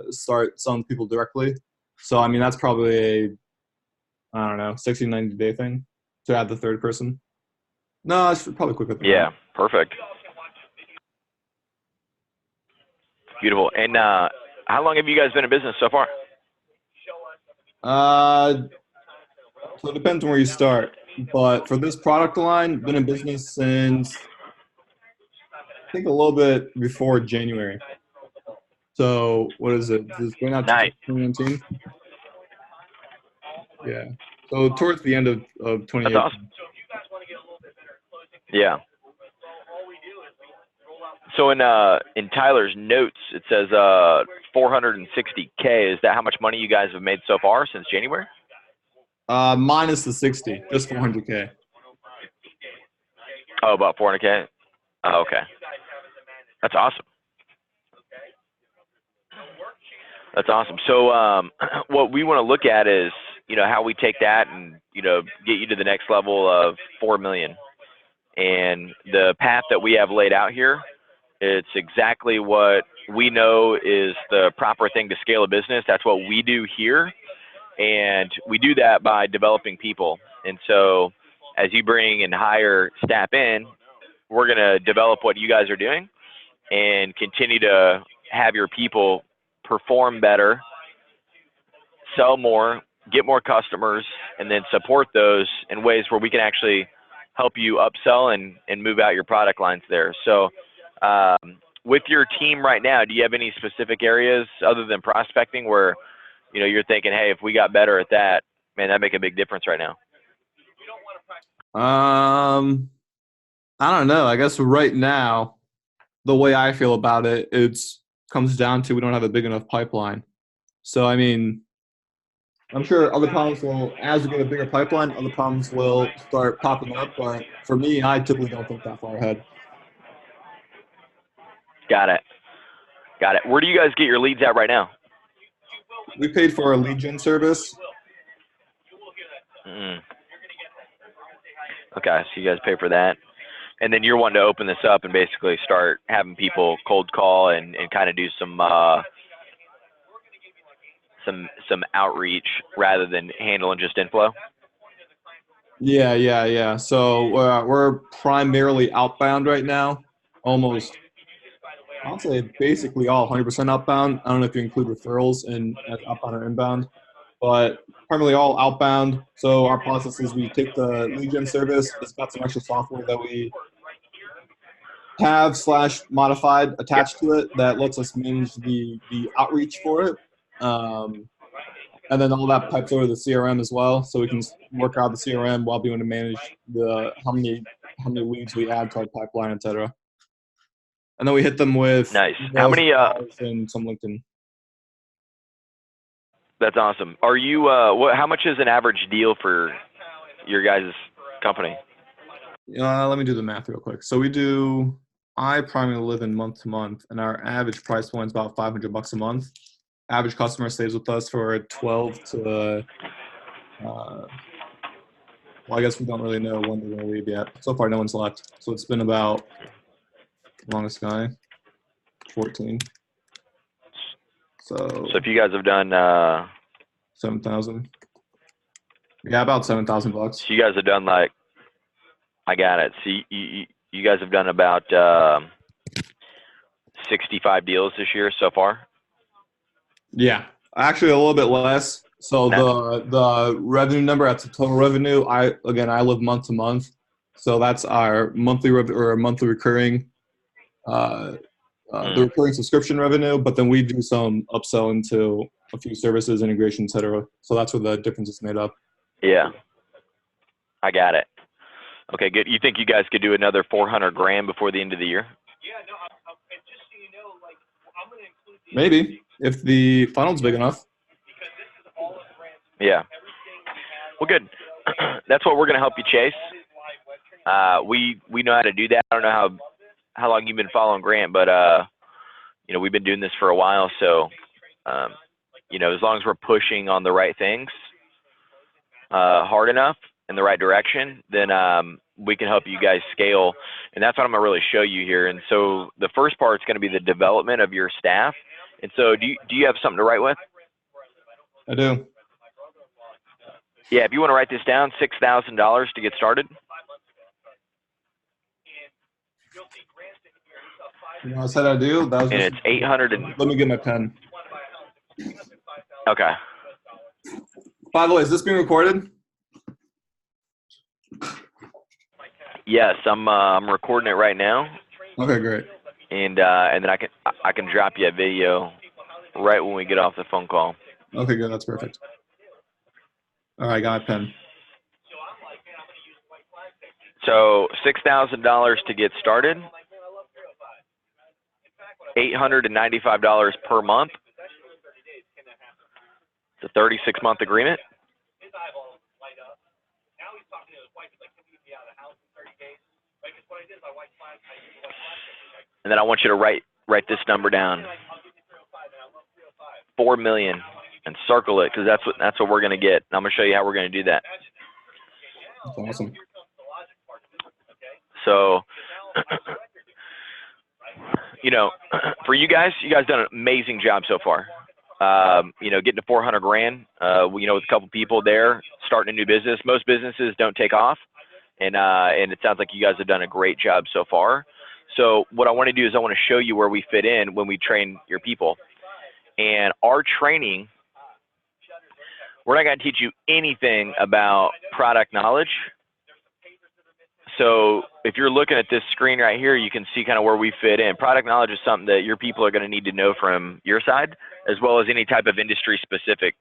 start selling to people directly. So I mean that's probably a I don't know 60 90 day thing to add the third person. No, it's probably quicker than that. Yeah, perfect. Beautiful. And how long have you guys been in business so far? Uh, so it depends on where you start. But for this product line, been in business since I think a little bit before January. So what is it? This is going out to Nice. 2019. Yeah. So towards the end of That's awesome. 2018. Yeah. So in Tyler's notes, it says 460K. Is that how much money you guys have made so far since January? Minus the 60, just 400K. Oh, about 400K. Oh, okay. That's awesome. That's awesome. So what we want to look at is, how we take that and, get you to the next level of 4 million. And the path that we have laid out here, it's exactly what we know is the proper thing to scale a business. That's what we do here. And we do that by developing people. And so as you bring and hire staff in, we're going to develop what you guys are doing and continue to have your people perform better, sell more, get more customers, and then support those in ways where we can actually help you upsell and move out your product lines there. So with your team right now, do you have any specific areas other than prospecting where, you're thinking, hey, if we got better at that, man, that'd make a big difference right now? I don't know. I guess right now, the way I feel about it, it's comes down to we don't have a big enough pipeline. So I mean, I'm sure other problems will, as we get a bigger pipeline, other problems will start popping up. But for me, I typically don't think that far ahead. Got it. Got it. Where do you guys get your leads at right now? We paid for a lead gen service. Mm. Okay, so you guys pay for that. And then you're wanting to open this up and basically start having people cold call and kind of do some outreach rather than handling just inflow? Yeah. So we're primarily outbound right now, almost. I'll say basically all 100% outbound. I don't know if you include referrals in as outbound or inbound, but primarily all outbound. So our process is we take the lead gen service. It's got some extra software that we have slash modified Yep. attached to it that lets us manage the outreach for it. Um, and then all that pipes over to the CRM as well, so we can work out the CRM while being able to manage the how many leads we add to our pipeline, etc. And then we hit them with Nice. How emails, many? calls, and some LinkedIn. That's awesome. Are you? What? How much is an average deal for your guys' company? Let me do the math real quick. So we do. I primarily live in month to month, and our average price point is about $500 a month. Average customer stays with us for 12 to. Well, I guess we don't really know when they're going to leave yet. So far, no one's left. So it's been about longest guy, 14. So So if you guys have done, 7,000. Yeah, about $7,000. so you guys have done like, I got it. So you guys have done about 65 deals this year so far. Yeah, actually a little bit less. So the revenue number, that's the total revenue. I live month to month, so that's our monthly or monthly recurring, the recurring subscription revenue. But then we do some upsell into a few services, integration, etc. So that's where the difference is made up. Yeah, I got it. Okay, good. You think you guys could do another 400 grand before the end of the year? Maybe if the funnel's big enough. Yeah. Well, good. That's what we're going to help you chase. We know how to do that. I don't know how long you've been following Grant, but we've been doing this for a while. So, as long as we're pushing on the right things hard enough in the right direction, then we can help you guys scale. And that's what I'm going to really show you here. And so the first part is going to be the development of your staff And so do you have something to write with? I do. Yeah, if you want to write this down, $6,000 to get started. You know, I said I do. That was And just. it's 800. Let me get my pen. Okay. By the way, is this being recorded? Yes, I'm recording it right now, Okay, great. and then I can drop you a video right when we get off the phone call. Okay, good. That's perfect. All right, got my pen. So $6,000 to get started, $895 per month. It's a 36-month agreement. And then I want you to write this number down. 4 million, and circle it, because that's what we're going to get. I'm going to show you how we're going to do that. That's awesome. So, you know, for you guys done an amazing job so far. You know, getting to 400 grand, you know, with a couple people there, starting a new business. Most businesses don't take off, and it sounds like you guys have done a great job so far. So what I want to do is I want to show you where we fit in when we train your people. And our training, we're not going to teach you anything about product knowledge. So if you're looking at this screen right here, you can see kind of where we fit in. Product knowledge is something that your people are going to need to know from your side, as well as any type of industry specific.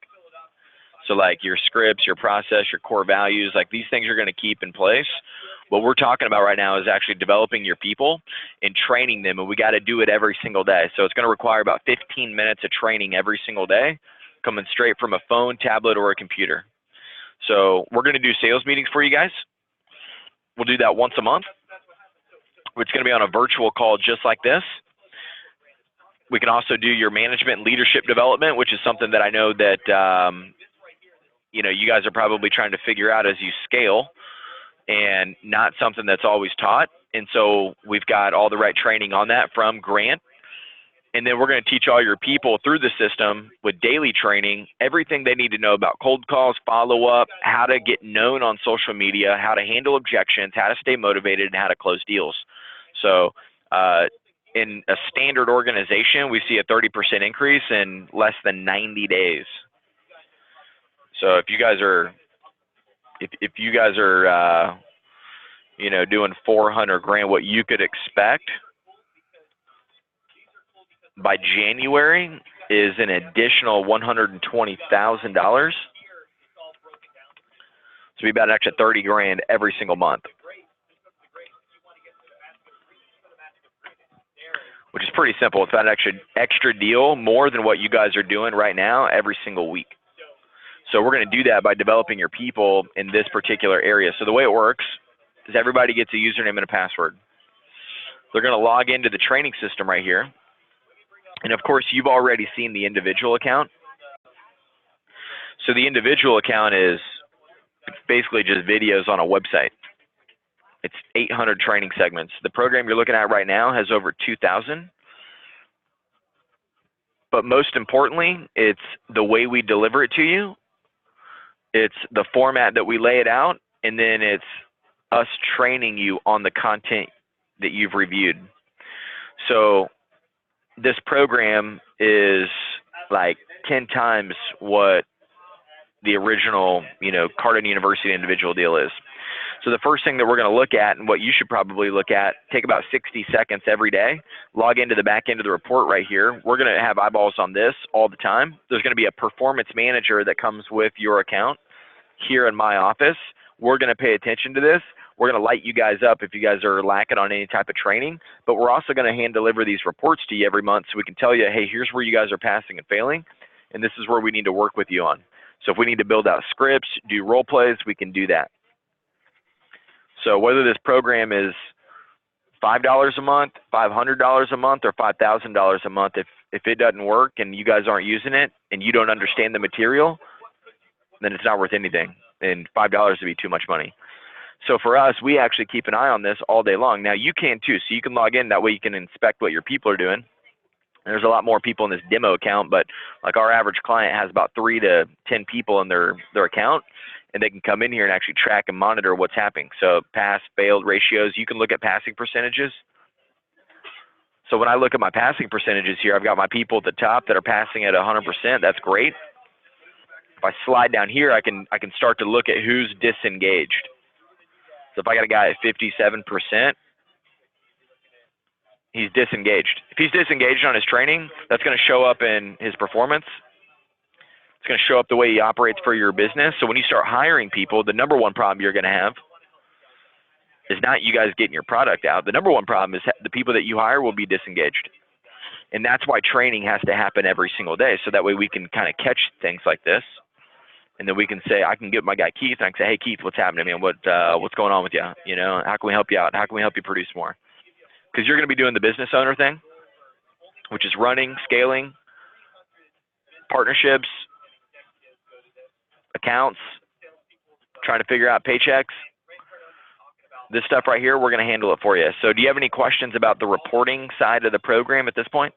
So like your scripts, your process, your core values, like these things you're going to keep in place. What we're talking about right now is actually developing your people and training them, and we got to do it every single day. So it's going to require about 15 minutes of training every single day, coming straight from a phone, tablet, or a computer. So we're going to do sales meetings for you guys. We'll do that once a month. It's going to be on a virtual call just like this. We can also do your management and leadership development, which is something that I know that you know, you guys are probably trying to figure out as you scale, and not something that's always taught. And so we've got all the right training on that from Grant. And then we're going to teach all your people through the system with daily training, everything they need to know about cold calls, follow up, how to get known on social media, how to handle objections, how to stay motivated, and how to close deals. So in a standard organization, we see a 30% increase in less than 90 days. So if you guys are you know, doing 400 grand, what you could expect by January is an additional $120,000. So be about an extra 30 grand every single month, which is pretty simple. It's about an extra deal, more than what you guys are doing right now every single week. So we're going to do that by developing your people in this particular area. So the way it works is everybody gets a username and a password. They're going to log into the training system right here. And of course, you've already seen the individual account. So the individual account is basically just videos on a website. It's 800 training segments. The program you're looking at right now has over 2,000. But most importantly, it's the way we deliver it to you. It's the format that we lay it out, and then it's us training you on the content that you've reviewed. So this program is like 10 times what the original, you know, Cardone University individual deal is. So the first thing that we're going to look at, and what you should probably look at, take about 60 seconds every day, log into the back end of the report right here. We're going to have eyeballs on this all the time. There's going to be a performance manager that comes with your account here in my office. We're going to pay attention to this. We're going to light you guys up if you guys are lacking on any type of training, but we're also going to hand deliver these reports to you every month so we can tell you, hey, here's where you guys are passing and failing, and this is where we need to work with you on. So if we need to build out scripts, do role plays, we can do that. So whether this program is $5 a month, $500 a month, or $5,000 a month, if it doesn't work and you guys aren't using it and you don't understand the material, then it's not worth anything. And $5 would be too much money. So for us, we actually keep an eye on this all day long. Now you can too, so you can log in. That way you can inspect what your people are doing. There's a lot more people in this demo account, but like our average client has about 3 to 10 people in their account, and they can come in here and actually track and monitor what's happening. So pass, failed ratios, you can look at passing percentages. So when I look at my passing percentages here, I've got my people at the top that are passing at 100%. That's great. If I slide down here, I can start to look at who's disengaged. So if I got a guy at 57%, he's disengaged. If he's disengaged on his training, that's going to show up in his performance. It's going to show up the way he operates for your business. So when you start hiring people, the number one problem you're going to have is not you guys getting your product out. The number one problem is the people that you hire will be disengaged. And that's why training has to happen every single day. So that way we can kind of catch things like this. And then we can say, I can get my guy Keith, and I can say, hey Keith, what's happening, man? What's going on with you? You know, how can we help you out? How can we help you produce more? Because you're going to be doing the business owner thing, which is running, scaling, partnerships, accounts, trying to figure out paychecks. This stuff right here, we're going to handle it for you. So do you have any questions about the reporting side of the program at this point?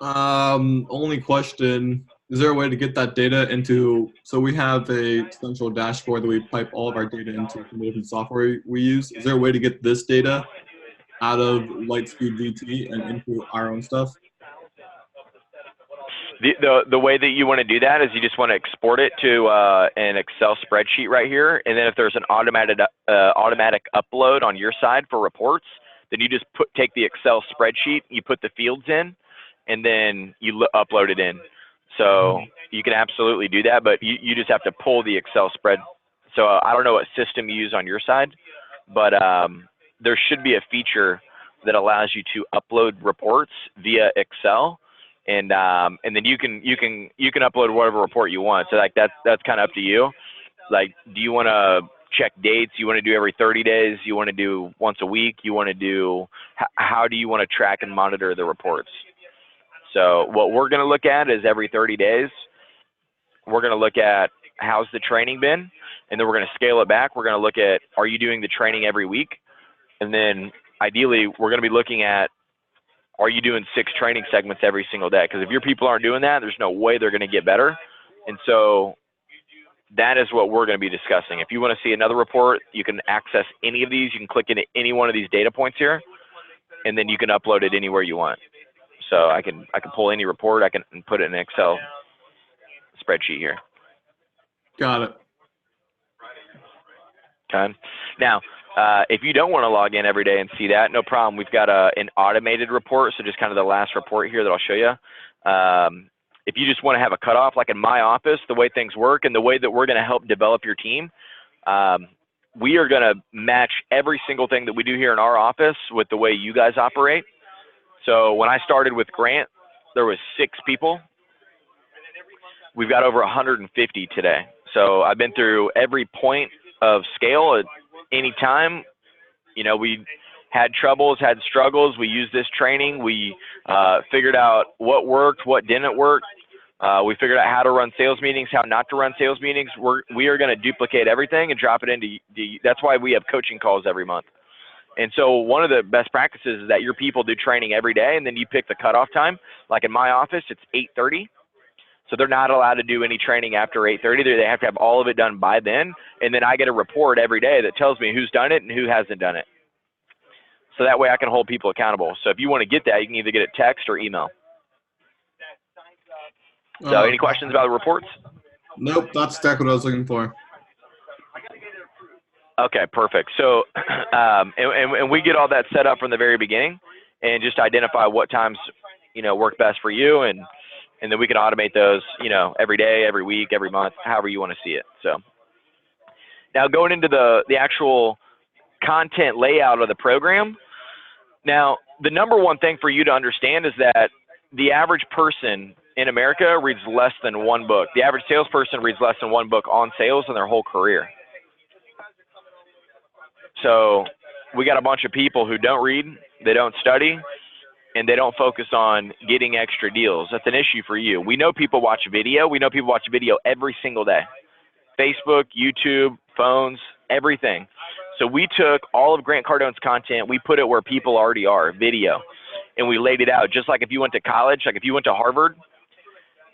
Only question, is there a way to get that data into, so we have a central dashboard that we pipe all of our data into from the different software we use. Is there a way to get this data out of Lightspeed VT and into our own stuff? The way that you want to do that is you just want to export it to an Excel spreadsheet right here, and then if there's an automatic upload on your side for reports, then you just take the Excel spreadsheet, you put the fields in, and then you upload it in. So you can absolutely do that, but you just have to pull the Excel spread. So I don't know what system you use on your side, but there should be a feature that allows you to upload reports via Excel. And then you can upload whatever report you want. So like that's kind of up to you. Like, do you want to check dates? You want to do every 30 days? You want to do once a week? You want to do, how do you want to track and monitor the reports? So what we're going to look at is every 30 days, we're going to look at how's the training been, and then we're going to scale it back. We're going to look at, are you doing the training every week? And then ideally, we're going to be looking at, are you doing 6 training segments every single day? Because if your people aren't doing that, there's no way they're going to get better. And so that is what we're going to be discussing. If you want to see another report, you can access any of these. You can click into any one of these data points here, and then you can upload it anywhere you want. So I can pull any report. I can put it in an Excel spreadsheet here. Got it. Okay. Now, if you don't want to log in every day and see that, no problem. We've got an automated report, so just kind of the last report here that I'll show you. If you just want to have a cutoff, like in my office, the way things work and the way that we're going to help develop your team, we are going to match every single thing that we do here in our office with the way you guys operate. So when I started with Grant, there was 6 people. We've got over 150 today. So I've been through every point of scale at any time. You know, we had troubles, had struggles. We used this training. We figured out what worked, what didn't work. We figured out how to run sales meetings, how not to run sales meetings. We are going to duplicate everything and drop it into that's why we have coaching calls every month. And so one of the best practices is that your people do training every day, and then you pick the cutoff time. Like in my office, it's 8:30. So they're not allowed to do any training after 8:30. They have to have all of it done by then. And then I get a report every day that tells me who's done it and who hasn't done it. So that way I can hold people accountable. So if you want to get that, you can either get it text or email. So any questions about the reports? Nope, that's exactly what I was looking for. Okay, perfect. So, and we get all that set up from the very beginning, and just identify what times, work best for you, and then we can automate those, every day, every week, every month, however you want to see it. So, now going into the actual content layout of the program. Now, the number one thing for you to understand is that the average person in America reads less than 1 book. The average salesperson reads less than 1 book on sales in their whole career. So we got a bunch of people who don't read, they don't study, and they don't focus on getting extra deals. That's an issue for you. We know people watch video. We know people watch video every single day. Facebook, YouTube, phones, everything. So we took all of Grant Cardone's content, we put it where people already are, video. and we laid it out just like if you went to college, like if you went to Harvard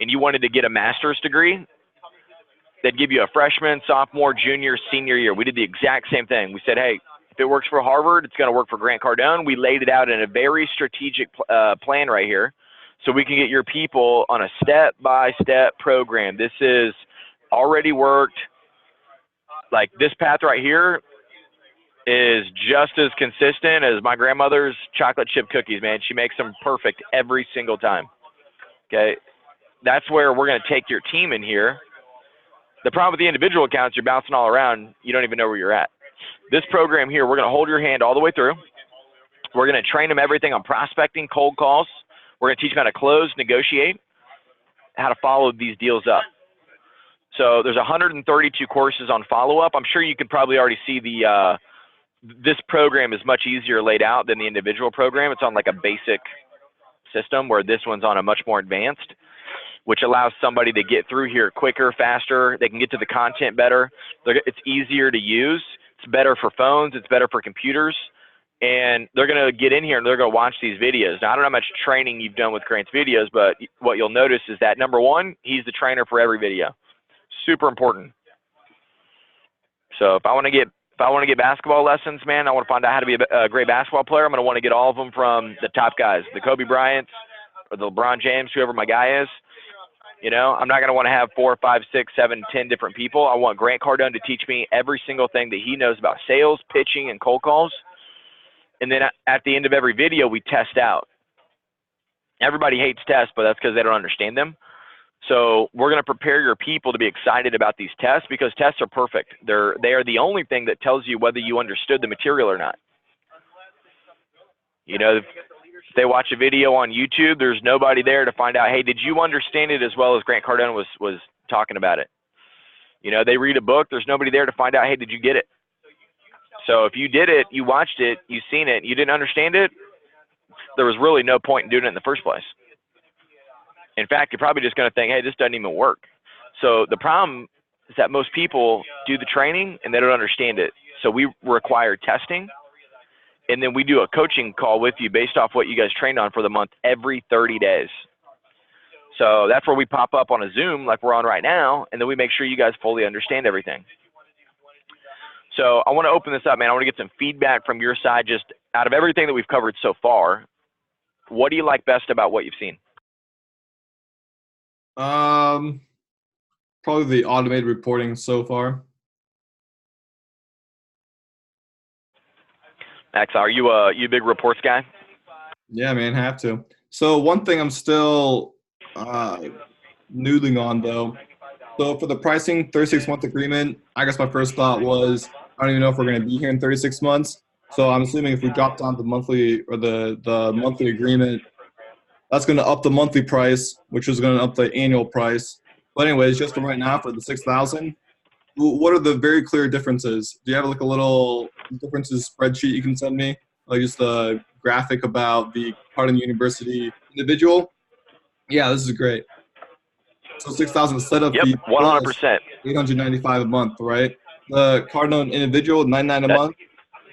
and you wanted to get a master's degree, they'd give you a freshman, sophomore, junior, senior year. We did the exact same thing. We said, hey, if it works for Harvard, it's going to work for Grant Cardone. We laid it out in a very strategic plan right here so we can get your people on a step-by-step program. This is already worked. Like this path right here is just as consistent as my grandmother's chocolate chip cookies, man. She makes them perfect every single time. Okay. That's where we're going to take your team in here. The problem with the individual accounts, you're bouncing all around. You don't even know where you're at. This program here, we're going to hold your hand all the way through. We're going to train them everything on prospecting, cold calls. We're going to teach them how to close, negotiate, how to follow these deals up. So there's 132 courses on follow-up. I'm sure you could probably already see this program is much easier laid out than the individual program. It's on like a basic system, where this one's on a much more advanced, which allows somebody to get through here quicker, faster. They can get to the content better. It's easier to use. It's better for phones. It's better for computers. And they're going to get in here and they're going to watch these videos. Now, I don't know how much training you've done with Grant's videos, but what you'll notice is that, number one, he's the trainer for every video. Super important. So if I want to get basketball lessons, man, I want to find out how to be a great basketball player, I'm going to want to get all of them from the top guys, the Kobe Bryants or the LeBron James, whoever my guy is. You know, I'm not going to want to have 4, 5, 6, 7, 10 different people. I want Grant Cardone to teach me every single thing that he knows about sales, pitching, and cold calls. And then at the end of every video, we test out. Everybody hates tests, but that's because they don't understand them. So we're going to prepare your people to be excited about these tests, because tests are perfect. They are the only thing that tells you whether you understood the material or not. You know, if they watch a video on YouTube, there's nobody there to find out, hey, did you understand it as well as Grant Cardone was talking about it? You know, they read a book, there's nobody there to find out, hey, did you get it? So if you did it, you watched it, you seen it, you didn't understand it, there was really no point in doing it in the first place. In fact, you're probably just going to think, hey, this doesn't even work. So the problem is that most people do the training and they don't understand it. So we require testing, and then we do a coaching call with you based off what you guys trained on for the month every 30 days. So that's where we pop up on a Zoom like we're on right now, and then we make sure you guys fully understand everything. So I want to open this up, man. I want to get some feedback from your side, just out of everything that we've covered so far. What do you like best about what you've seen? Probably the automated reporting so far. Max, are you a big reports guy? Yeah, man, have to. So one thing I'm still noodling on, though. So for the pricing, 36-month agreement, I guess my first thought was, I don't even know if we're going to be here in 36 months. So I'm assuming if we drop down the monthly or the monthly agreement, that's going to up the monthly price, which is going to up the annual price. But anyways, just for right now, for the 6,000, what are the very clear differences? Do you have like a little differences spreadsheet you can send me? Like just a graphic about the Cardone University individual? Yeah, this is great. So 6,000 setup Yep, fee 100%. 895 a month, right? The Cardone individual, 99 a month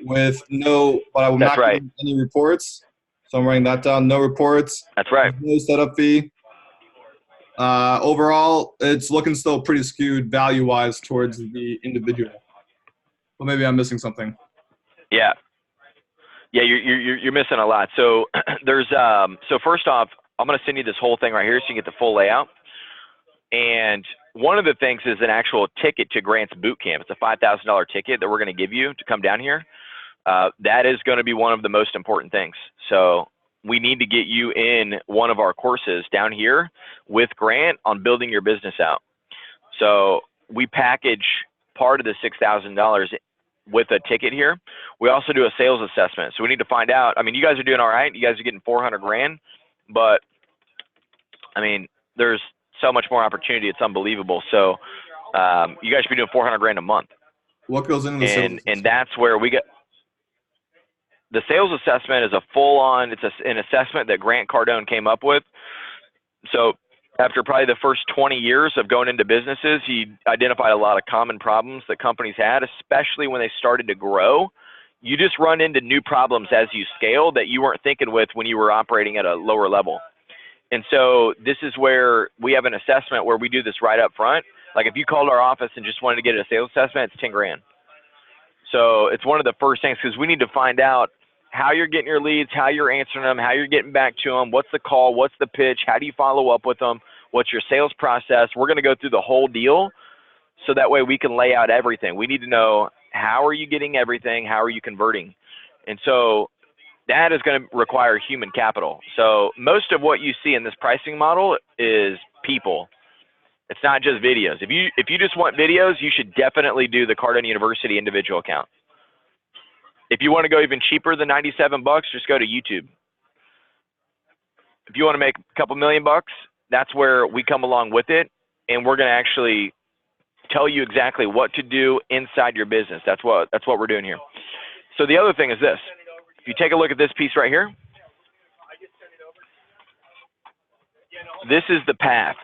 with no, but I will That's not right. give any reports. So I'm writing that down. No reports. That's right. No setup fee. Overall, it's looking still pretty skewed value-wise towards the individual. But maybe I'm missing something. Yeah. Yeah, you're missing a lot. So there's so first off, I'm going to send you this whole thing right here so you can get the full layout. And one of the things is an actual ticket to Grant's boot camp. It's a $5,000 ticket that we're going to give you to come down here. That is going to be one of the most important things. So we need to get you in one of our courses down here with Grant on building your business out. So we package part of the $6,000 with a ticket here. We also do a sales assessment. So we need to find out, I mean, you guys are doing all right. You guys are getting 400 grand, but I mean, there's so much more opportunity. It's unbelievable. So you guys should be doing 400 grand a month. What goes into the sales assessment? And that's where we get the sales assessment is a full on, it's an assessment that Grant Cardone came up with. So after probably the first 20 years of going into businesses, he identified a lot of common problems that companies had, especially when they started to grow. You just run into new problems as you scale that you weren't thinking with when you were operating at a lower level. And so this is where we have an assessment where we do this right up front. Like if you called our office and just wanted to get a sales assessment, it's 10 grand. So it's one of the first things, because we need to find out how you're getting your leads, how you're answering them, how you're getting back to them, what's the call, what's the pitch, how do you follow up with them, what's your sales process. We're going to go through the whole deal so that way we can lay out everything. We need to know, how are you getting everything, how are you converting? And so that is going to require human capital. So most of what you see in this pricing model is people. It's not just videos. If you just want videos, you should definitely do the Cardone University individual account. If you want to go even cheaper than 97 bucks, just go to YouTube. If you want to make a couple million bucks, that's where we come along with it, and we're going to actually tell you exactly what to do inside your business. That's what we're doing here. So the other thing is this. If you take a look at this piece right here, this is the path.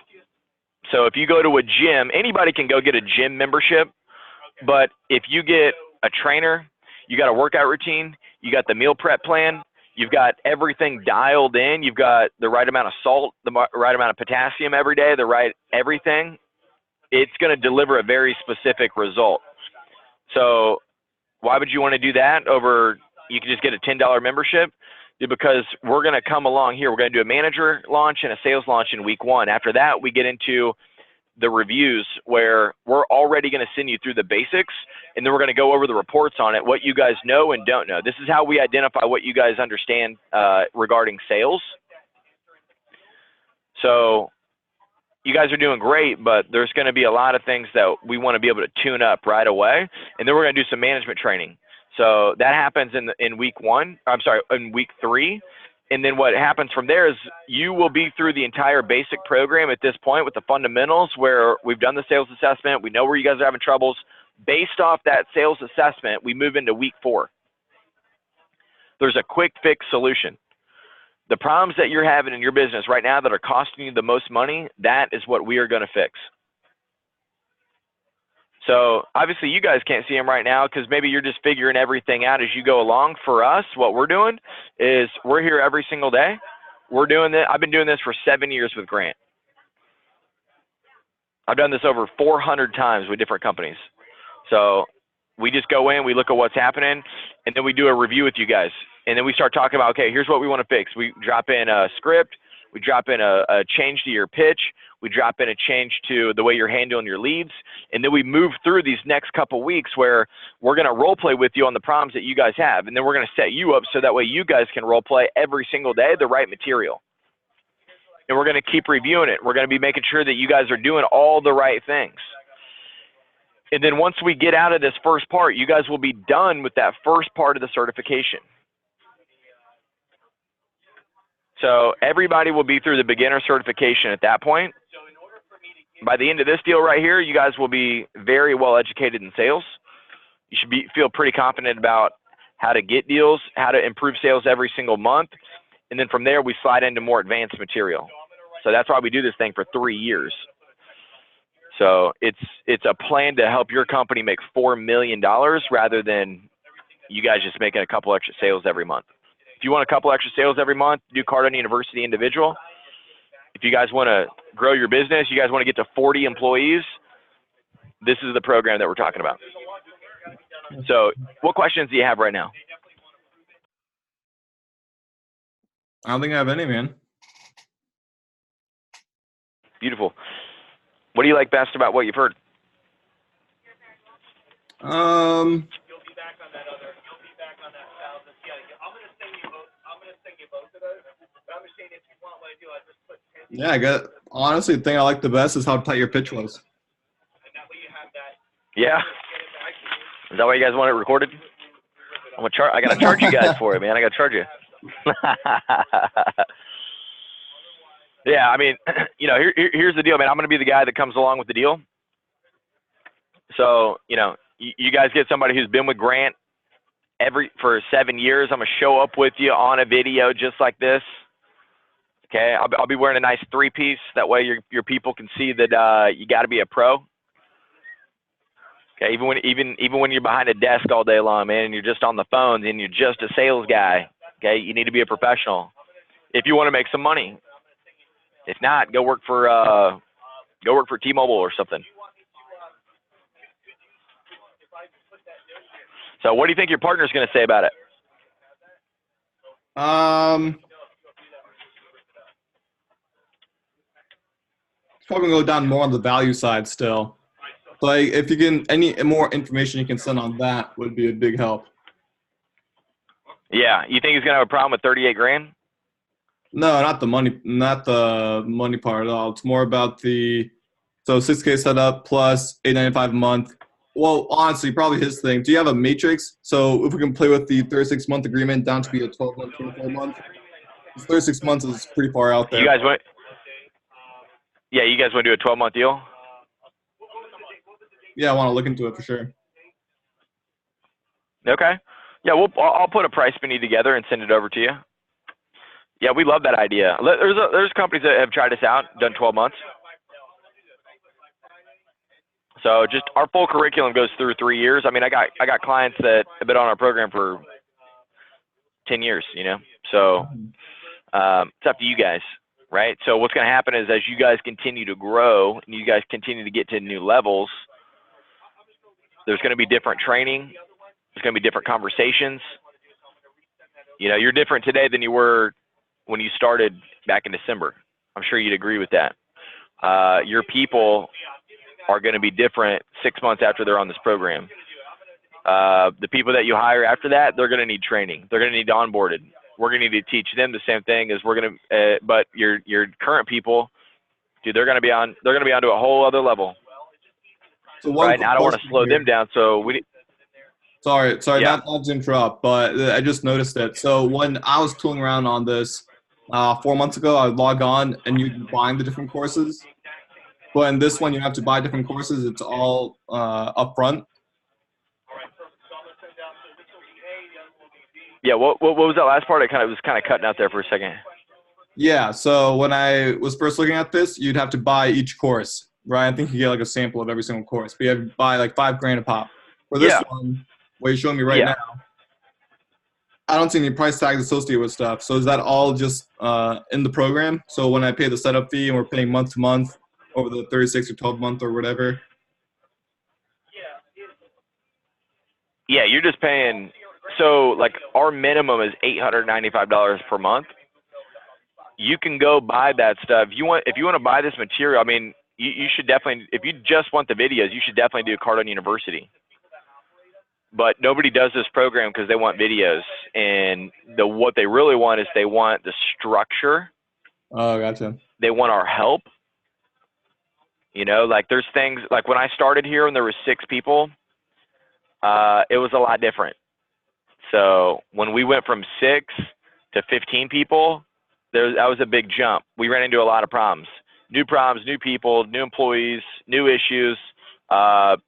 So if you go to a gym, anybody can go get a gym membership, but if you get a trainer, you got a workout routine, you got the meal prep plan, you've got everything dialed in, you've got the right amount of salt, the right amount of potassium every day, the right everything, it's going to deliver a very specific result. So why would you want to do that over, you can just get a $10 membership? Because we're going to come along here. We're going to do a manager launch and a sales launch in week 1. After that, we get into the reviews where we're already going to send you through the basics, and then we're going to go over the reports on it, what you guys know and don't know. This is how we identify what you guys understand regarding sales. So you guys are doing great, but there's going to be a lot of things that we want to be able to tune up right away, and then we're going to do some management training. So that happens in week 1. I'm sorry, in week 3. And then what happens from there is you will be through the entire basic program at this point with the fundamentals, where we've done the sales assessment. We know where you guys are having troubles. Based off that sales assessment, we move into week 4. There's a quick fix solution. The problems that you're having in your business right now that are costing you the most money, that is what we are going to fix. So obviously you guys can't see them right now because maybe you're just figuring everything out as you go along. For us, what we're doing is we're here every single day. We're doing this. I've been doing this for 7 years with Grant. I've done this over 400 times with different companies. So we just go in, we look at what's happening, and then we do a review with you guys. And then we start talking about, okay, here's what we want to fix. We drop in a script. We drop in a change to your pitch. We drop in a change to the way you're handling your leads. And then we move through these next couple weeks where we're going to role play with you on the problems that you guys have. And then we're going to set you up so that way you guys can role play every single day the right material. And we're going to keep reviewing it. We're going to be making sure that you guys are doing all the right things. And then once we get out of this first part, you guys will be done with that first part of the certification. So everybody will be through the beginner certification at that point. By the end of this deal right here, you guys will be very well educated in sales. You should feel pretty confident about how to get deals, how to improve sales every single month. And then from there, we slide into more advanced material. So that's why we do this thing for 3 years. So it's a plan to help your company make $4 million rather than you guys just making a couple extra sales every month. If you want a couple extra sales every month, do Cardone University individual. If you guys want to grow your business, you guys want to get to 40 employees, this is the program that we're talking about. So what questions do you have right now? I don't think I have any, man. Beautiful. What do you like best about what you've heard? Yeah, I got honestly the thing I like the best is how tight your pitch was. Yeah. Is that why you guys want it recorded? I gotta charge you guys for it, man. I gotta charge you. Yeah, I mean, you know, here's the deal, man. I'm gonna be the guy that comes along with the deal. So, you know, you guys get somebody who's been with Grant for 7 years. I'm gonna show up with you on a video just like this. Okay, I'll be wearing a nice 3-piece. That way your people can see that you got to be a pro. Okay, even when you're behind a desk all day long, man, and you're just on the phones and you're just a sales guy. Okay, you need to be a professional if you want to make some money. If not, go work for T-Mobile or something. So, what do you think your partner's going to say about it? It's probably gonna go down more on the value side still. Like if you can any more information you can send on that would be a big help. Yeah, you think he's going to have a problem with 38 grand? No, not the money part at all. It's more about the 6K setup plus 895 a month. Well, honestly, probably his thing. Do you have a matrix? So if we can play with the 36-month agreement down to be a 12-month, 24-month, 36 months is pretty far out You there. guys want? Yeah, you guys want to do a 12-month deal? Yeah, I want to look into it for sure. Okay. Yeah, I'll put a price we need together and send it over to you. Yeah, we love that idea. There's companies that have tried us out, done 12 months. So just our full curriculum goes through 3 years. I mean, I got clients that have been on our program for 10 years, you know. So it's up to you guys, right? So what's going to happen is as you guys continue to grow and you guys continue to get to new levels, there's going to be different training. There's going to be different conversations. You know, you're different today than you were when you started back in December. I'm sure you'd agree with that. Your people are going to be different 6 months after they're on this program. The people that you hire after that, they're going to need training. They're going to need onboarded. We're going to need to teach them the same thing as we're going to. But your current people, dude, they're going to be onto a whole other level. So one right? And I don't want to slow here. them down. So we. Sorry, Yeah. not to interrupt, but I just noticed it. So when I was tooling around on this 4 months ago, I would log on and you'd be buying the different courses. But in this one, you have to buy different courses. It's all upfront. Yeah. What was that last part? I was kind of cutting out there for a second. Yeah. So when I was first looking at this, you'd have to buy each course, right? I think you get like a sample of every single course, but you have to buy like $5,000 a pop. For this one, what you're showing me right now, I don't see any price tags associated with stuff. So is that all just in the program? So when I pay the setup fee and we're paying month to month over the 36 or 12 month or whatever? Yeah, you're just paying. So like our minimum is $895 per month. You can go buy that stuff. If you want to buy this material, I mean, you should definitely. If you just want the videos, you should definitely do Cardone University. But nobody does this program because they want videos, and what they really want is they want the structure. Oh, gotcha. They want our help. You know, like there's things like when I started here and there were 6 people, it was a lot different. So when we went from 6 to 15 people, that was a big jump. We ran into a lot of problems, new people, new employees, new issues,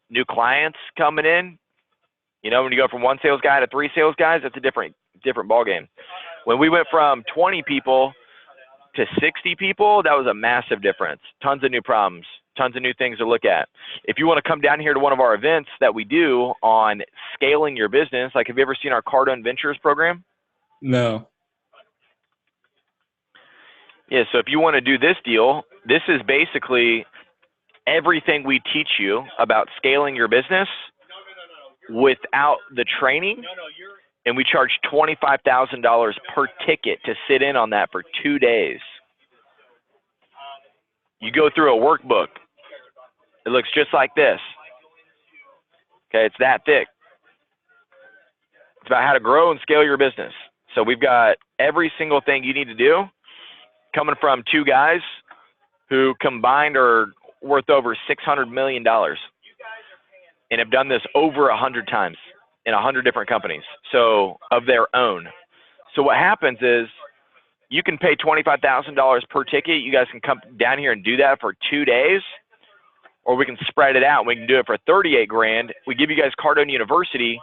new clients coming in. You know, when you go from 1 sales guy to 3 sales guys, that's a different ballgame. When we went from 20 people to 60 people, that was a massive difference. Tons of new problems, tons of new things to look at. If you want to come down here to one of our events that we do on scaling your business, like have you ever seen our Cardone Ventures program? No. Yeah, so if you want to do this deal, this is basically everything we teach you about scaling your business without the training, and we charge $25,000 per ticket to sit in on that for 2 days. You go through a workbook. It looks just like this. Okay, it's that thick. It's about how to grow and scale your business. So we've got every single thing you need to do coming from 2 guys who combined are worth over $600 million and have done this over 100 times in 100 different companies, so of their own. So what happens is you can pay $25,000 per ticket. You guys can come down here and do that for 2 days, or we can spread it out. We can do it for 38 grand. We give you guys Cardone University.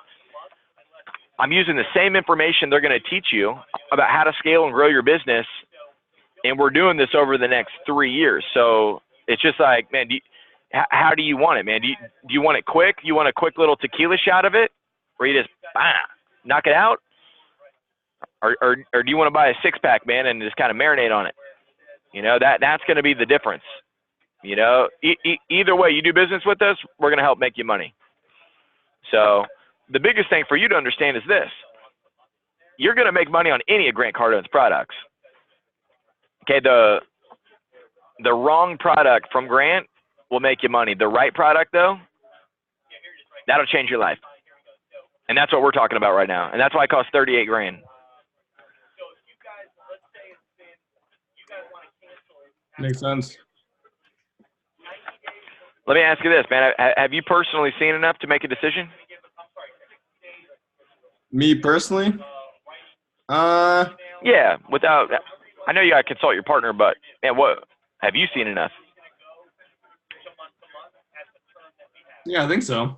I'm using the same information they're going to teach you about how to scale and grow your business, and we're doing this over the next 3 years. So it's just like, man, How do you want it, man? Do you want it quick? You want a quick little tequila shot of it, where you just knock it out, or do you want to buy a 6-pack, man, and just kind of marinate on it? You know, that's going to be the difference. You know, either way you do business with us, we're going to help make you money. So the biggest thing for you to understand is this: you're going to make money on any of Grant Cardone's products. Okay, the wrong product from Grant will make you money. The right product, though, that'll change your life. And that's what we're talking about right now. And that's why it costs $38,000. Makes sense. Let me ask you this, man. Have you personally seen enough to make a decision? Me personally? Yeah, I know you got to consult your partner, but, man, what have you seen enough? Yeah, I think so.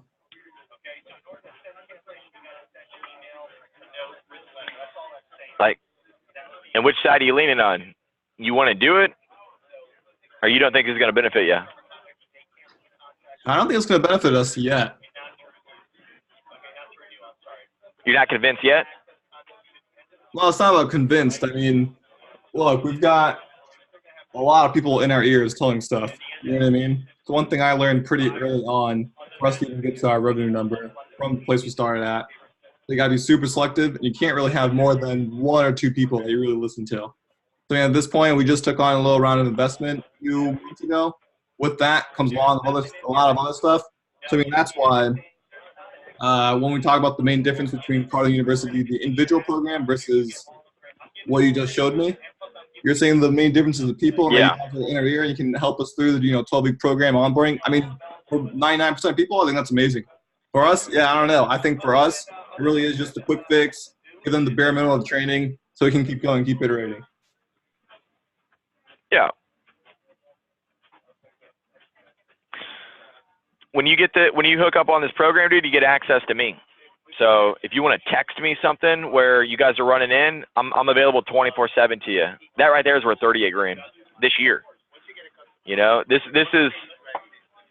Like, and which side are you leaning on? You want to do it, or you don't think it's going to benefit you? I don't think it's going to benefit us yet. You're not convinced yet? Well, it's not about convinced. I mean, look, we've got a lot of people in our ears telling stuff. You know what I mean? So one thing I learned pretty early on for us to even get to our revenue number from the place we started at, you got to be super selective, and you can't really have more than 1 or 2 people that you really listen to. So at this point, we just took on a little round of investment a few months ago. With that comes along a lot of other stuff. So I mean, that's why when we talk about the main difference between Cardone University, the individual program versus what you just showed me, you're saying the main difference is the people, and Yeah. then you have the inner ear, and you can help us through the 12-week program onboarding. I mean, for 99% of people, I think that's amazing. For us, yeah, I don't know. I think for us, it really is just a quick fix, give them the bare minimum of training so we can keep going, keep iterating. Yeah. When you hook up on this program, dude, you get access to me. So if you want to text me something where you guys are running in, I'm available 24/7 to you. That right there is worth $38,000 this year. You know, this is.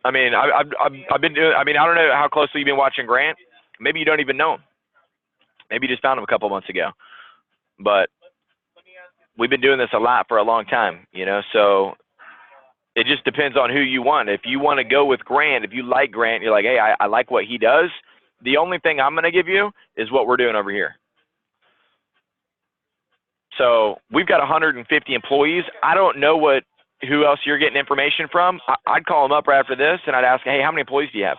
I mean, I've been doing. I mean, I don't know how closely you've been watching Grant. Maybe you don't even know him. Maybe you just found him a couple months ago. But we've been doing this a lot for a long time. You know, so it just depends on who you want. If you want to go with Grant, if you like Grant, you're like, hey, I like what he does. The only thing I'm going to give you is what we're doing over here. So we've got 150 employees. I don't know who else you're getting information from. I'd call them up right after this, and I'd ask, hey, how many employees do you have?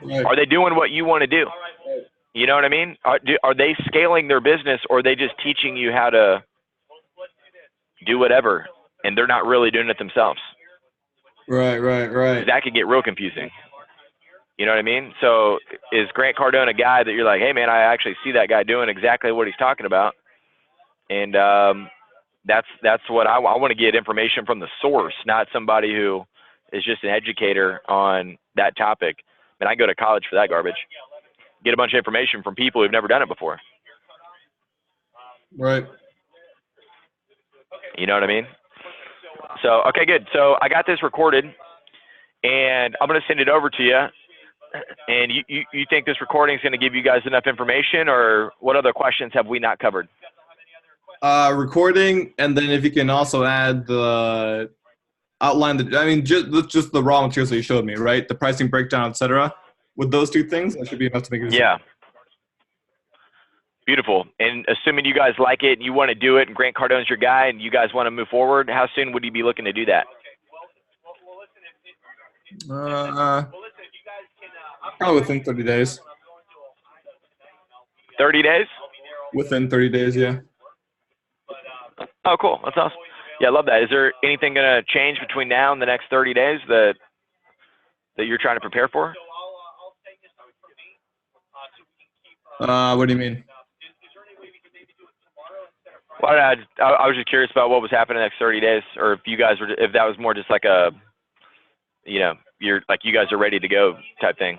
Right. Are they doing what you want to do? You know what I mean? Are they scaling their business, or are they just teaching you how to do whatever, and they're not really doing it themselves? Right. 'Cause that could get real confusing. You know what I mean? So is Grant Cardone a guy that you're like, hey, man, I actually see that guy doing exactly what he's talking about? And that's what I want to get information from the source, not somebody who is just an educator on that topic. And I go to college for that garbage. Get a bunch of information from people who've never done it before. Right. You know what I mean? So, okay, good. So I got this recorded, and I'm going to send it over to you. And you think this recording is going to give you guys enough information, or what other questions have we not covered? Recording, and then if you can also add the outline, just the raw materials that you showed me, right? The pricing breakdown, etc. With those 2 things, that should be enough to make a decision. Yeah. Beautiful. And assuming you guys like it and you want to do it, and Grant Cardone's your guy, and you guys want to move forward, how soon would you be looking to do that? Probably within 30 days. 30 days? Within 30 days, yeah. Oh, cool. That's awesome. Yeah, I love that. Is there anything going to change between now and the next 30 days that you're trying to prepare for? What do you mean? Well, I was just curious about what was happening the next 30 days, or if that was more just like a, you know, you guys are ready to go type thing.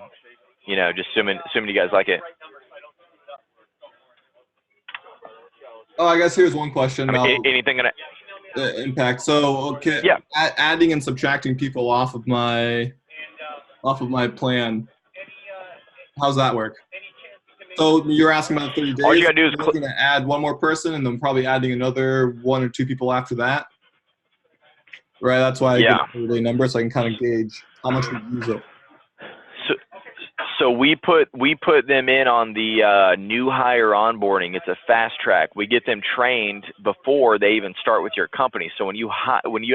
You know, just assuming you guys like it. Oh, I guess here's one question. I mean, anything gonna? impact. So okay, Yeah. adding and subtracting people off of my plan. How's that work? So you're asking about 30 All you days. gotta do is I'm looking to add one more person and then probably adding another 1 or 2 people after that. Right. That's why I give yeah. a 30-day number so I can kind of gauge how much we use it. So so we put them in on the new hire onboarding. It's a fast track. We get them trained before they even start with your company. So when you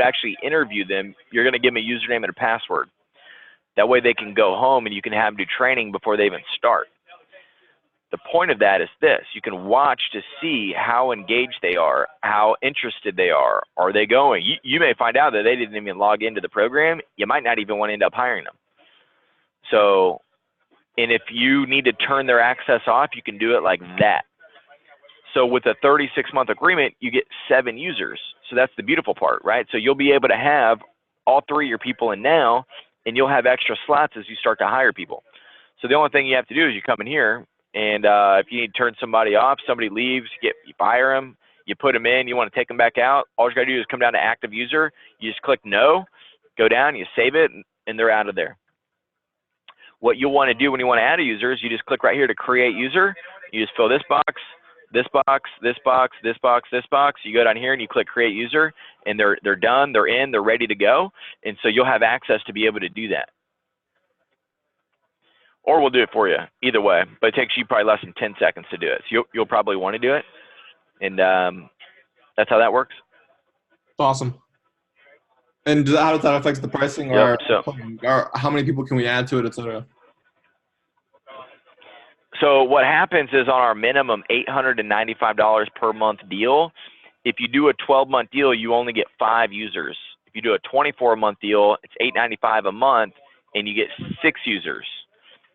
actually interview them, you're going to give them a username and a password. That way they can go home and you can have them do training before they even start. The point of that is this: you can watch to see how engaged they are, how interested they are. Are they going? You may find out that they didn't even log into the program. You might not even want to end up hiring them. So, and if you need to turn their access off, you can do it like that. So with a 36-month agreement, you get 7 users. So that's the beautiful part, right? So you'll be able to have all 3 of your people in now, and you'll have extra slots as you start to hire people. So the only thing you have to do is you come in here, and if you need to turn somebody off, somebody leaves, you fire them, you put them in, you want to take them back out, all you got to do is come down to active user, you just click no, go down, you save it, and they're out of there. What you'll want to do when you want to add a user is you just click right here to create user. You just fill this box, this box, this box, this box, this box. You go down here and you click create user, and they're done, they're in, they're ready to go. And so you'll have access to be able to do that. Or we'll do it for you, either way. But it takes you probably less than 10 seconds to do it. So you'll probably want to do it. And that's how that works. Awesome. And how does that affect the pricing, Yep. or how many people can we add to it, et cetera? So what happens is on our minimum $895 per month deal, if you do a 12-month deal, you only get 5 users. If you do a 24-month deal, it's $895 a month, and you get 6 users.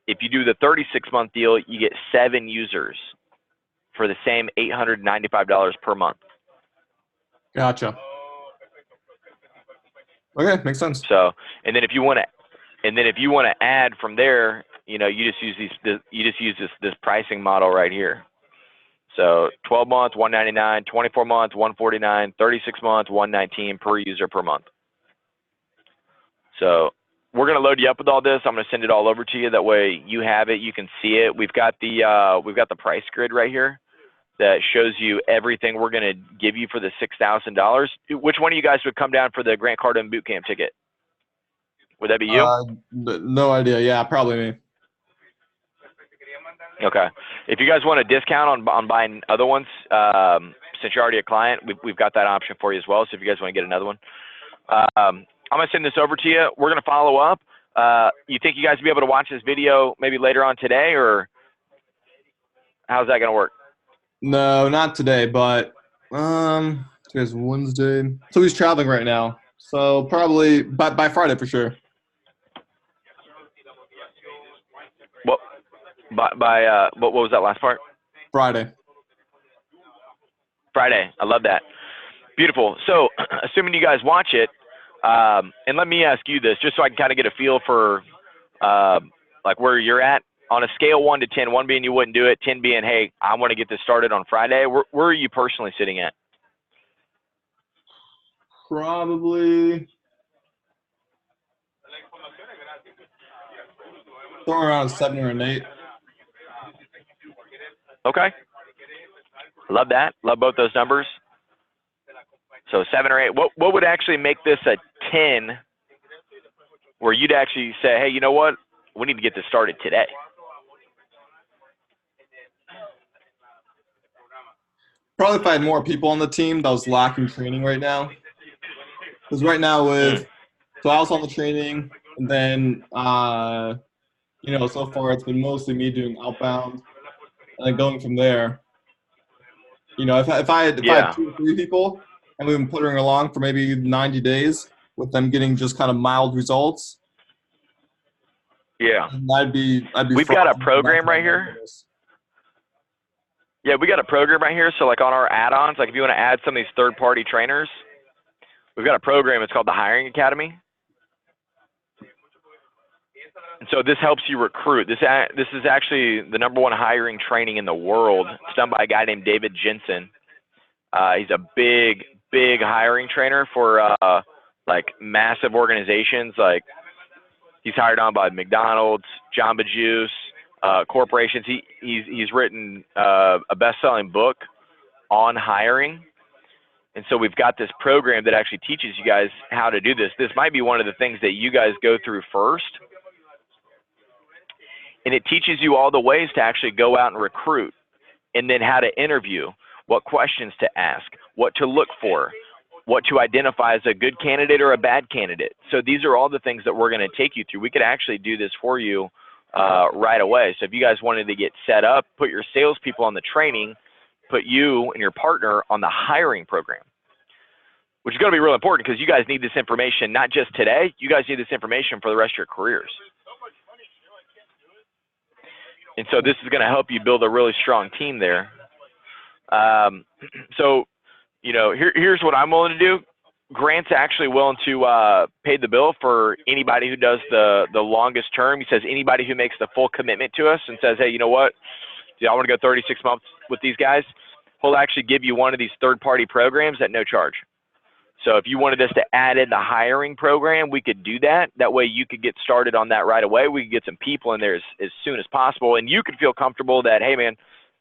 If you do the 36-month deal, you get 7 users for the same $895 per month. Gotcha. Okay, makes sense. So, and then if you want to add from there, you just use this pricing model right here. So 12 month, $199, 24 month, $149, 36 month, $119 per user per month. So we're going to load you up with all this. I'm going to send it all over to you. That way you have it, you can see it. We've got the price grid right here that shows you everything we're going to give you for the $6,000. Which one of you guys would come down for the Grant Cardone bootcamp ticket? Would that be you? No idea. Yeah, probably me. Okay. If you guys want a discount on buying other ones, since you're already a client, we've got that option for you as well. So if you guys want to get another one, I'm going to send this over to you. We're going to follow up. You think you guys will be able to watch this video maybe later on today, or how's that going to work? No, not today, but today's Wednesday. So he's traveling right now. So probably by Friday for sure. What was that last part? Friday. Friday. I love that. Beautiful. So assuming you guys watch it, and let me ask you this, just so I can kind of get a feel for like where you're at on a scale 1 to 10, 1 being you wouldn't do it, 10 being, hey, I want to get this started on Friday. Where are you personally sitting at? Probably somewhere around 7 or an 8. Okay. Love that. Love both those numbers. So 7 or 8. What would actually make this a 10 where you'd actually say, hey, you know what? We need to get this started today? Probably if I had more people on the team that was lacking training right now. Because right now so I was on the training, and then so far it's been mostly me doing outbound, and then going from there. If I had 2 or 3 people, and we've been puttering along for maybe 90 days with them getting just kind of mild results. Yeah. I'd be. We've got a program right here. Yeah, we got a program right here. So like on our add-ons, like if you want to add some of these third-party trainers, we've got a program. It's called the Hiring Academy. And so this helps you recruit. This is actually the #1 hiring training in the world. It's done by a guy named David Jensen. He's a big big hiring trainer for like massive organizations. Like he's hired on by McDonald's, Jamba Juice, corporations. He's written a best-selling book on hiring. And so we've got this program that actually teaches you guys how to do this. This might be one of the things that you guys go through first. And it teaches you all the ways to actually go out and recruit, and then how to interview, what questions to ask, what to look for, what to identify as a good candidate or a bad candidate. So these are all the things that we're going to take you through. We could actually do this for you right away. So if you guys wanted to get set up, put your salespeople on the training, put you and your partner on the hiring program, which is going to be real important because you guys need this information, not just today. You guys need this information for the rest of your careers. And so this is going to help you build a really strong team there. So, you know, here's what I'm willing to do. Grant's actually willing to pay the bill for anybody who does the longest term. He says anybody who makes the full commitment to us and says, hey, you know what? I want to go 36 months with these guys. He'll actually give you one of these third-party programs at no charge. So if you wanted us to add in the hiring program, we could do that. That way you could get started on that right away. We could get some people in there as soon as possible. And you could feel comfortable that, hey, man,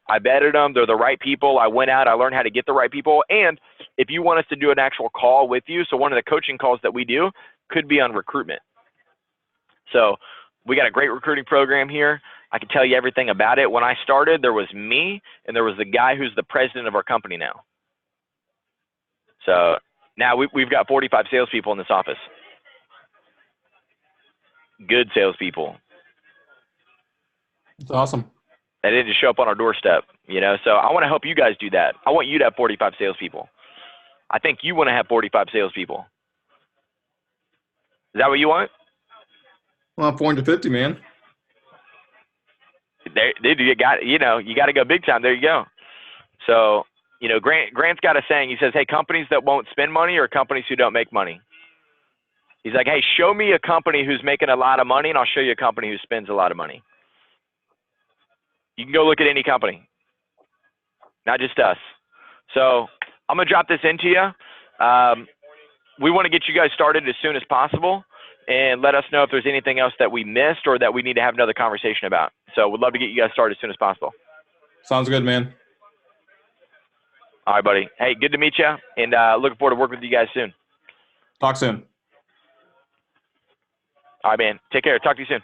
I vetted them. They're the right people. I went out. I learned how to get the right people. And if you want us to do an actual call with you, so one of the coaching calls that we do could be on recruitment. So we got a great recruiting program here. I can tell you everything about it. When I started, there was me, and there was the guy who's the president of our company now. So now we've got 45 salespeople in this office. Good salespeople. That's awesome. They didn't just show up on our doorstep, you know. So I want to help you guys do that. I want you to have 45 salespeople. I think you want to have 45 salespeople. Is that what you want? Well, 40 to 50, man. Dude, you got, you know, you got to go big time. There you go. So, you know, Grant's got a saying. He says, hey, companies that won't spend money are companies who don't make money. He's like, hey, show me a company who's making a lot of money, and I'll show you a company who spends a lot of money. You can go look at any company, not just us. So I'm going to drop this into you. We want to get you guys started as soon as possible, and let us know if there's anything else that we missed or that we need to have another conversation about. So we'd love to get you guys started as soon as possible. Sounds good, man. All right, buddy. Hey, good to meet you, and looking forward to working with you guys soon. Talk soon. All right, man. Take care. Talk to you soon.